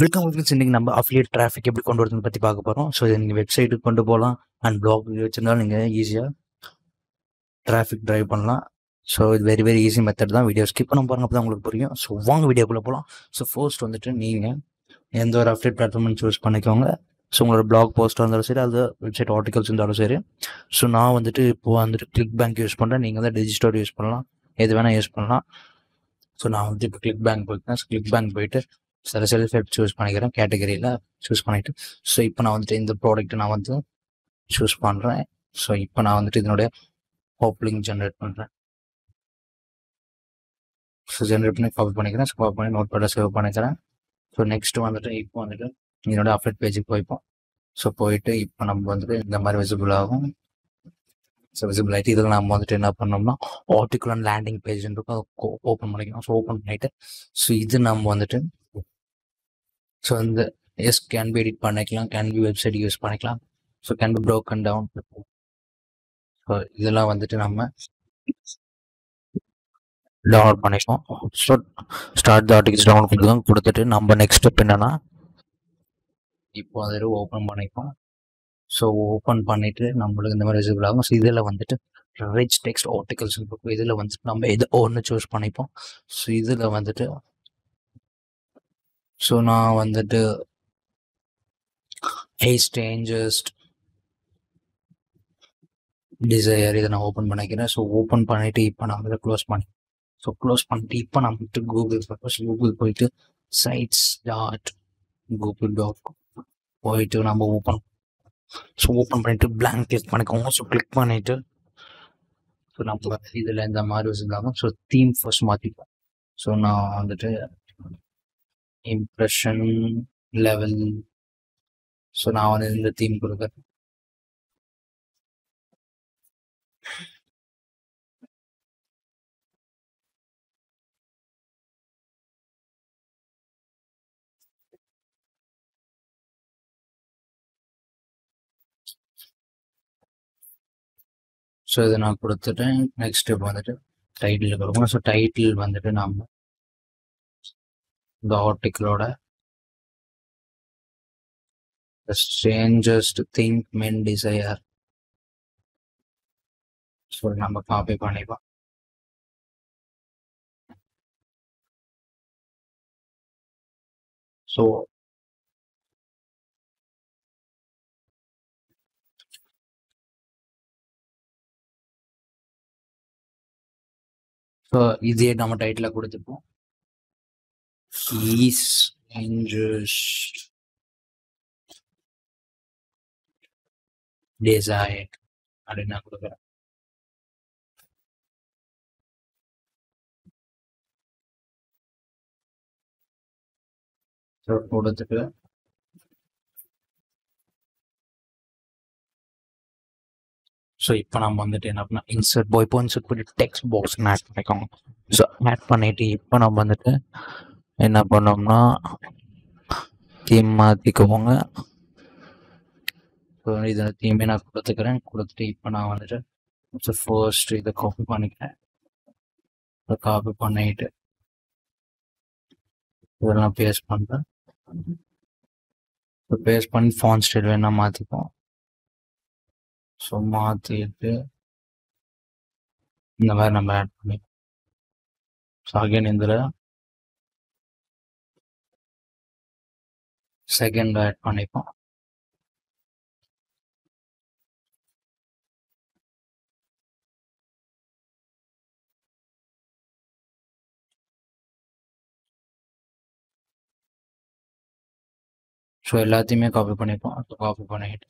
Welcome friends. இன்னைக்கு நம்ம affiliate traffic எப்படி கொண்டு வரதுன்னு பற்றி பார்க்க போகிறோம். ஸோ இதை நீங்கள் வெப்சைட்டுக்கு கொண்டு போகலாம் அண்ட் பிளாக் வச்சிருந்தாலும் நீங்கள் ஈஸியாக டிராஃபிக் ட்ரைவ் பண்ணலாம். ஸோ இது வெரி வெரி ஈஸி மெத்தட் தான். வீடியோ ஸ்கிப் பண்ண பாருங்க, அப்போ தான் உங்களுக்கு புரியும். ஸோ வாங்க வீடியோக்குள்ளே போகலாம். ஸோ ஃபர்ஸ்ட் வந்துட்டு நீங்கள் எந்த ஒரு அஃபிலியேட் பிளாட்ஃபார்ம் சூஸ் பண்ணிக்கோங்க. ஸோ உங்களோட பிளாக் போஸ்ட்டாக இருந்தாலும் சரி, அது வெப்சைட் ஆர்டிகல்ஸ் இருந்தாலும் சரி. ஸோ நான் வந்துட்டு இப்போது வந்துட்டு கிளிக் பேங்க் யூஸ் பண்ணுறேன். நீங்கள் வந்து டிஜிஸ்டோர் யூஸ் பண்ணலாம், எது வேணால் யூஸ் பண்ணலாம். ஸோ நான் வந்து இப்போ கிளிக் பேங்க் போயிட்டேன். கிளிக் பேங்க் போயிட்டு செல்ஃப் ஹெல்ப் சூஸ் பண்ணிக்கிறேன், கேட்டகரியில் சூஸ் பண்ணிவிட்டு. ஸோ இப்போ நான் வந்துட்டு இந்த ப்ராடக்ட்டை நான் வந்து சூஸ் பண்ணுறேன். ஸோ இப்போ நான் வந்துட்டு இதனுடைய ஹோப் லிங்க் ஜென்ரேட் பண்ணுறேன். ஸோ ஜென்ரேட் பண்ணி காப்பி பண்ணிக்கிறேன். ஸோ காப்பி பண்ணி நோட் பேடில் சேவ் பண்ணிக்கிறேன். ஸோ நெக்ஸ்ட்டு வந்துட்டு இப்போ வந்துட்டு இதனோட அப்டேட் பேஜுக்கு போய்ப்போம். ஸோ போயிட்டு இப்போ நம்ம வந்துட்டு இந்த மாதிரி விசிபிள் ஆகும். ஸோ விசிபிள் ஆகிட்டு இதில் நம்ம வந்துட்டு என்ன பண்ணோம்னா ஆர்டிகுல் அண்ட் லேண்டிங் பேஜ் இருக்கும், அதை ஓப்பன் பண்ணிக்கணும். ஸோ ஓப்பன் பண்ணிவிட்டு ஸோ இது நம்ம வந்துட்டு ஸோ இந்த கேன் பி எடிட் பண்ணிக்கலாம், கேன் பி வெப்சைட் யூஸ் பண்ணிக்கலாம். So can be broken down. So இதெல்லாம் வந்துட்டு நம்ம டவுன்லோட் பண்ணிக்கலாம். So start the articles download கொடுத்துட்டு நம்ம நெக்ஸ்ட் ஸ்டெப் என்னென்னா இப்போ அதை ஓப்பன் பண்ணிப்போம். ஸோ ஓப்பன் பண்ணிவிட்டு நம்மளுக்கு இந்த மாதிரி விசிபிள் ஆகும். ஸோ இதில் வந்துட்டு ரிச் டெக்ஸ்ட் ஆர்டிகல்ஸ் இருக்கும். இதில் வந்துட்டு நம்ம எது ஒன்று சூஸ் பண்ணிப்போம். ஸோ இதில் வந்துட்டு ஸோ நான் வந்துட்டு ஸ்ட்ரேஞ்சஸ்ட் டிசையர் இதை நான் ஓப்பன் பண்ணிக்கிறேன். ஸோ ஓப்பன் பண்ணிவிட்டு இப்போ நான் இதை க்ளோஸ் பண்ணி க்ளோஸ் பண்ணிட்டு இப்போ நான் வந்துட்டு கூகுள் போயிட்டு sites.google.com போயிட்டு நம்ம ஓப்பன் பண்ணிவிட்டு blank கிளிக் பண்ணிக்கோங்க. ஸோ கிளிக் பண்ணிவிட்டு ஸோ நம்ம இதில் இந்த மாதிரி வச்சுருந்தாங்க. ஸோ தீம் ஃபர்ஸ்ட் மாற்றிப்போம். ஸோ நான் வந்துட்டு இம்ப்ரெஷன் லெவல், ஸோ நான் வந்து இந்த தீம் கொடுக்குறேன். ஸோ இதை நான் கொடுத்துட்டேன். நெக்ஸ்ட் ஸ்டெப் வந்துட்டு டைட்டில் கொடுக்கணும். ஸோ டைட்டில் வந்துட்டு நம்ம இந்த ஆர்டிக்கிளோட The strangest thing men desire. So நம்ம காப்பி பண்ணிப்போம். ஸோ இதே நம்ம டைட்டில் கொடுத்துப்போம். He's strangest desire அப்படின்னு நான் கொடுக்குறேன். ஸோ கொடுத்துட்டு ஸோ இப்போ நம்ம வந்துட்டு என்ன பண்ணால் இன்சர்ட் போயிட்டு டெக்ஸ்ட் பாக்ஸ் ஆட் பண்ணிக்கோங்க. ஸோ ஆட் பண்ணிவிட்டு இப்போ நம்ம வந்துட்டு என்ன பண்ணோம்னா தீம் மாற்றிக்கோங்க. ஸோ இதை தீமே நான் கொடுத்துட்டு இப்போ நான் வந்துட்டு ஸோ ஃபர்ஸ்ட் இதை காப்பி பண்ணிக்கிறேன். இதை காப்பி பண்ணிட்டு இதெல்லாம் பேஸ்ட் பண்ணுறேன். ஸோ பேஸ்ட் பண்ணி ஃபாண்ட் ஸ்டைல் வேணால் மாற்றிப்போம். ஸோ மாற்றிட்டு இந்த மாதிரி நம்ம ஆட் பண்ணி ஸோ அகைன் இதில் செகண்ட் ஆட் பண்ணிப்போம். ஸோ எல்லாத்தையுமே காப்பி பண்ணிப்போம். காப்பி பண்ணிட்டு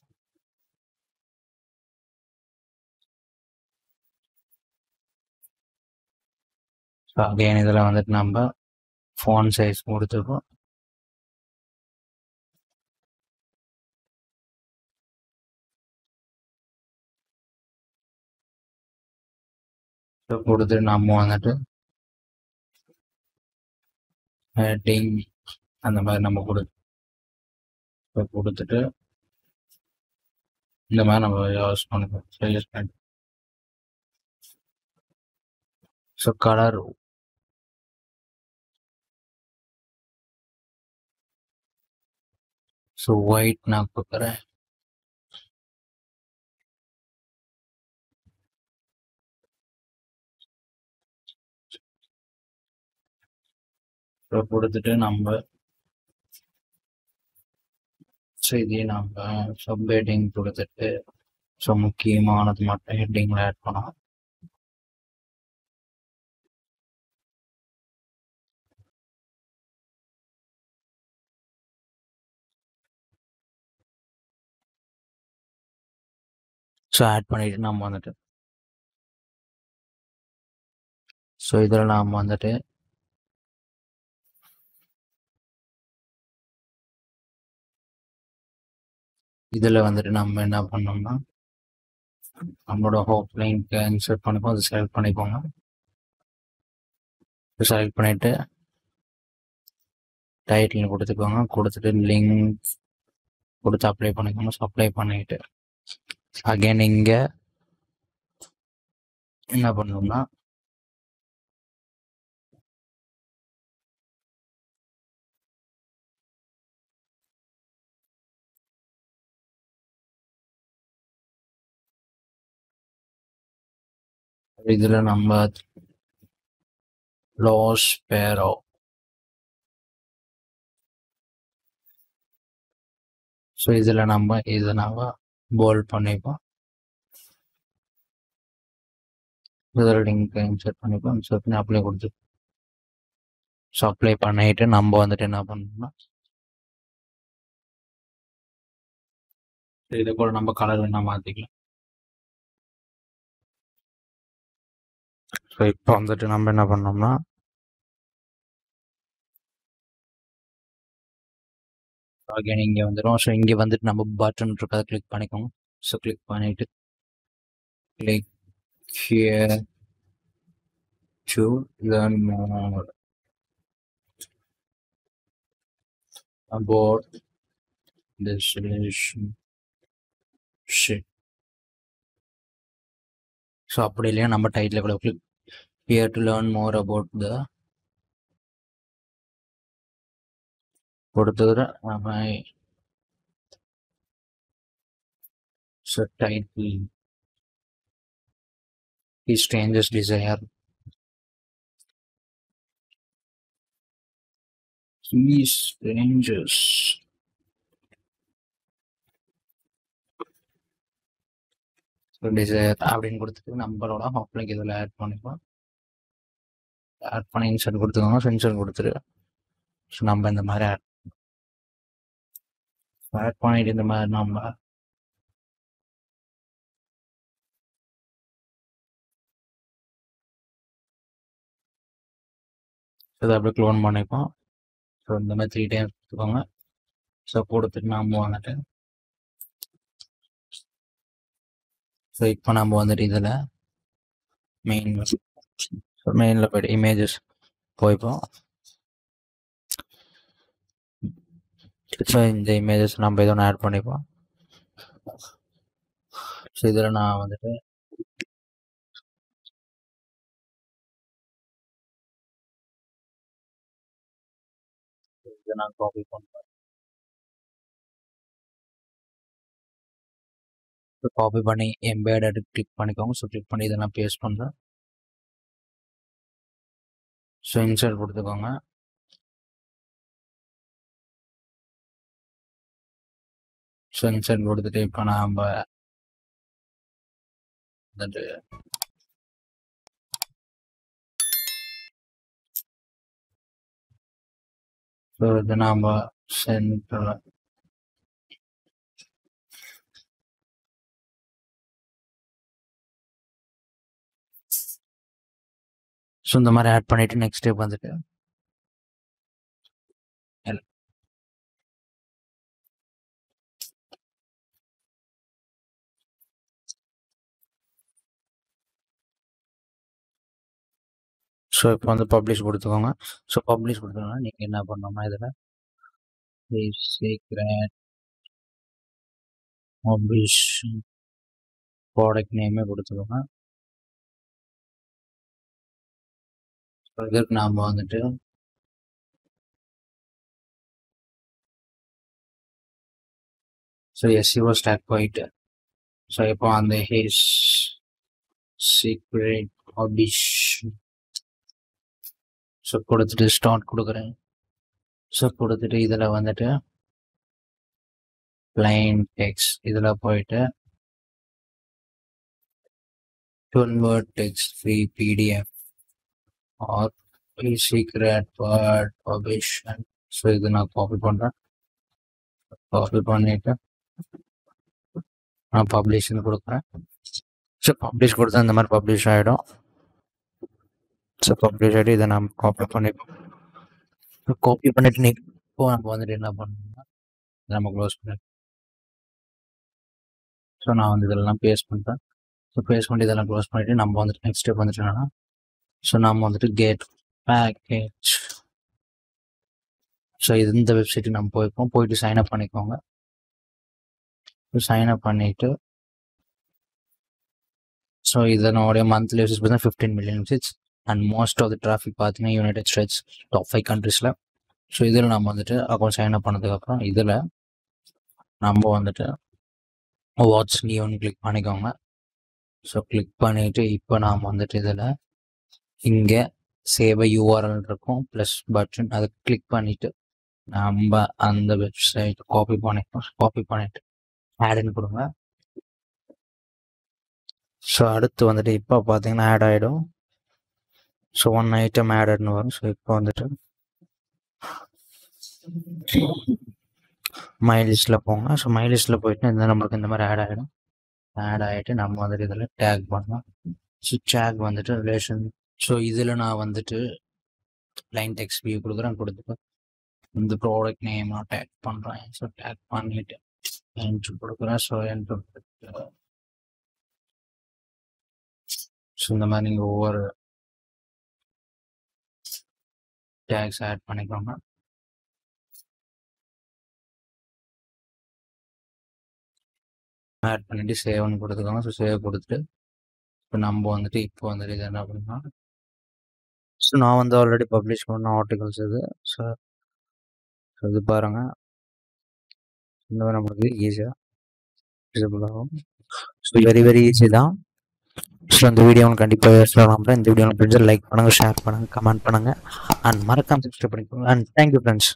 ஸோ அகைன் இதில் வந்துட்டு நம்ம ஃபாண்ட் சைஸ் கொடுத்துருக்கோம். ஸோ கொடுத்துட்டு நம்ம வந்துட்டு ஹெட்டிங் அந்த மாதிரி நம்ம கொடுத்துட்டு இந்த மாதிரி நம்ம யூஸ் பண்ணிப்போம். ஸோ கலர் ஸோ ஒயிட் நான் கொடுக்குறேன். ஸோ கொடுத்துட்டு நம்ம ஸோ இதே நம்ம சப் ஹெட்டிங் கொடுத்துட்டு ஸோ முக்கியமானது மட்டும் ஹெட்டிங்கில் ஆட் பண்ணலாம். ஸோ ஆட் பண்ணிட்டு நம்ம வந்துட்டு ஸோ இதில் நாம் வந்துட்டு இதில் வந்துட்டு நம்ம என்ன பண்ணோம்னா நம்மளோட ஹோப் லைனுக்கு இன்சர்ட் பண்ணிப்போம். அதை செலக்ட் பண்ணிப்போங்க. செலக்ட் பண்ணிவிட்டு டைட்டில் கொடுத்துக்கோங்க. கொடுத்துட்டு லிங்க் கொடுத்து அப்ளை பண்ணிக்கோங்க. ஸோ அப்ளை பண்ணிட்டு அகைன் இங்கே என்ன பண்ணோம்னா இதில் நம்ம லாஸ் பேரோ ஸோ இதில் நம்ம இதை நம்ம போல்ட் பண்ணிப்போம். இதில் லிங்க் இன்சர்ட் பண்ணிப்போம். இன்சர்ட் பண்ணி அப்ளை கொடுத்து ஸோ அப்ளை பண்ணிட்டு நம்ம வந்துட்டு என்ன பண்ணோம்னா இதை கூட நம்ம கலர் வேணா மாற்றிக்கலாம். ஸோ இப்போ வந்துட்டு நம்ம என்ன பண்ணோம்னா அகைன் இங்கே வந்துடும். ஸோ இங்கே வந்துட்டு நம்ம பட்டன் இருக்கிறத கிளிக் பண்ணிக்கோங்க. ஸோ கிளிக் பண்ணிட்டு click here to learn more about this relationship. So அப்படி இல்லையா நம்ம டைட்டில் கூட click here to learn more about the கொடுத்தது நம்ம so title is strangers desire. His strangers desire அப்படின்னு கொடுத்துட்டு நம்மளோட ஹாப்லிங்க் இதில் ஆட் பண்ணிப்போம். ஆட் பண்ணி இன்சர்ட் கொடுத்துக்கோங்க. இன்சர்ட் கொடுத்துட்டு ஸோ நம்ம இந்த மாதிரி ஆட் பண்ணிட்டு இந்த மாதிரி நம்ம இதை அப்படியே க்ளோன் பண்ணிப்போம். ஸோ இந்த மாதிரி 3 டைம்ஸ் கொடுத்துக்கோங்க. ஸோ கொடுத்துட்டு நம்ம வந்துட்டு ஸோ இப்போ நம்ம வந்துட்டு இதில் மெயினில் போய்ட்டு இமேஜஸ் போய்ப்போம். ஸோ இந்த இமேஜஸ் நம்ம எதுவும் ஆட் பண்ணிப்போம். ஸோ இதில் நான் வந்துட்டு இதை நான் காப்பி பண்ணுறேன். காப்பி பண்ணி எம்பேடட் கிளிக் பண்ணிக்கோங்க. ஸோ கிளிக் பண்ணி இதை நான் பேஸ்ட் பண்ணுறேன். ஸோ இன்சர்ட் கொடுத்துக்கோங்க. ஸோ இன்சர்ட் கொடுத்துட்டு இப்போ நம்ம வந்துட்டு ஸோ இதை நாம் சென்டரில் ஸோ இந்த மாதிரி ஆட் பண்ணிவிட்டு நெக்ஸ்ட் ஸ்டெப் வந்துட்டு ஸோ இப்போ வந்து பப்ளிஷ் கொடுத்துக்கோங்க. ஸோ பப்ளிஷ் கொடுத்தோம்னா நீங்கள் என்ன பண்ணோம்னா இதில் சீக்ரெட் பப்ளிஷ் ப்ராடக்ட் நேமே கொடுத்துக்கோங்க. இதற்கு நாம் வந்துட்டு ஸோ SEO ஸ்டாக் போயிட்டு ஸோ இப்போ அந்த ஹேஸ் சீக்ரெட் பப்ளிஷ் ஸோ கொடுத்துட்டு ஸ்டார்ட் கொடுக்குறேன். ஸோ கொடுத்துட்டு இதில் வந்துட்டு plain text இதில் போயிட்டு 12-word text free PDF or secret word publication. So இது நான் காப்பி பண்ணுறேன். காப்பி பண்ணிட்டு நான் பப்ளிஷ்னு கொடுக்குறேன். ஸோ பப்ளிஷ் கொடுத்தா இந்த மாதிரி பப்ளிஷ் ஆகிடும். ஸோ பப்ளிஷ் ஆகிட்டு இதை நம்ம காப்பி பண்ணிப்போம். காப்பி பண்ணிட்டு இப்போ நம்ம வந்துட்டு என்ன பண்ணணும்னா நம்ம க்ளோஸ் பண்ணிடுறோம். ஸோ நான் வந்து இதெல்லாம் பேஸ்ட் பண்ணுறேன். ஸோ பேஸ்ட் பண்ணி இதெல்லாம் க்ளோஸ் பண்ணிவிட்டு நம்ம வந்துட்டு நெக்ஸ்ட் ஸ்டெப் வந்துட்டு என்னன்னா ஸோ நம்ம வந்துட்டு கெட் பேக்கேஜ். ஸோ இது இந்த வெப்சைட்டுக்கு நம்ம போயிட்டு சைன்அப் பண்ணிக்கோங்க. சைன்அப் பண்ணிவிட்டு ஸோ இதனுடைய மந்த்லி விசிட்ஸ் பார்த்தீங்கன்னா 15 million visits and most of the traffic பார்த்தீங்கன்னா யுனைடெட் ஸ்டேட்ஸ் டாப் 5 கண்ட்ரீஸில். ஸோ இதில் நம்ம வந்துட்டு அக்கௌண்ட் சைன்அப் பண்ணதுக்கப்புறம் இதில் நம்ம வந்துட்டு வாட்ஸ் நியூன்னு கிளிக் பண்ணிக்கோங்க. ஸோ கிளிக் பண்ணிவிட்டு இப்போ நாம் வந்துட்டு இதில் இங்கே சேவ் URL இருக்கும் ப்ளஸ் பட்டன் அதை கிளிக் பண்ணிவிட்டு நம்ம அந்த வெப்சைட் காப்பி பண்ணிவிட்டு ஆடுன்னு கொடுங்க. ஸோ அடுத்து வந்துட்டு இப்போ பார்த்தீங்கன்னா ஆட் ஆகிடும். ஸோ 1 item ஆடட்னு வரும். ஸோ இப்போ வந்துட்டு மை லிஸ்ட்டில் போங்க. ஸோ மை லிஸ்ட்டில் போயிட்டு இந்த நம்மளுக்கு இந்த மாதிரி ஆட் ஆகிடும். ஆட் ஆகிட்டு நம்ம வந்துட்டு இதில் டேக் பண்ணலாம். ஸோ டேக் வந்துட்டு ரிலேஷன். ஸோ இதில் நான் வந்துட்டு லைன் டெக்ஸ்ட் வியூ கொடுத்துட்டு இந்த ப்ராடக்ட் நேம் நான் டேக் பண்ணுறேன். ஸோ டேக் பண்ணிவிட்டு என்ட்ரு கொடுக்குறேன். ஸோ என்ட்ரு ஸோ இந்த மாதிரி நீங்கள் ஒவ்வொரு டேக்ஸ் ஆட் பண்ணிக்கோங்க. ஆட் பண்ணிவிட்டு சேவ்னு கொடுத்துக்கோங்க. ஸோ சேவ் கொடுத்துட்டு இப்போ நம்ம வந்துட்டு இப்போ வந்துட்டு இது என்ன பண்ணலாம். ஸோ நான் வந்து ஆல்ரெடி பப்ளிஷ் பண்ண ஆர்டிகல்ஸ் இது. ஸோ இது பாருங்கள் இந்த மாதிரி நம்மளுக்கு ஈஸியாக விசிபிள் ஆகும். ஸோ வெரி ஈஸி தான். ஸோ இந்த வீடியோ உங்களுக்கு கண்டிப்பாக யூஸ்ஃபுல்லாக. இந்த வீடியோ உங்களுக்கு லைக் பண்ணுங்கள், ஷேர் பண்ணுங்கள், கமெண்ட் பண்ணுங்கள் அண்ட் மறக்காம சப்ஸ்கிரைப் பண்ணிக்கோங்க. And thank you friends.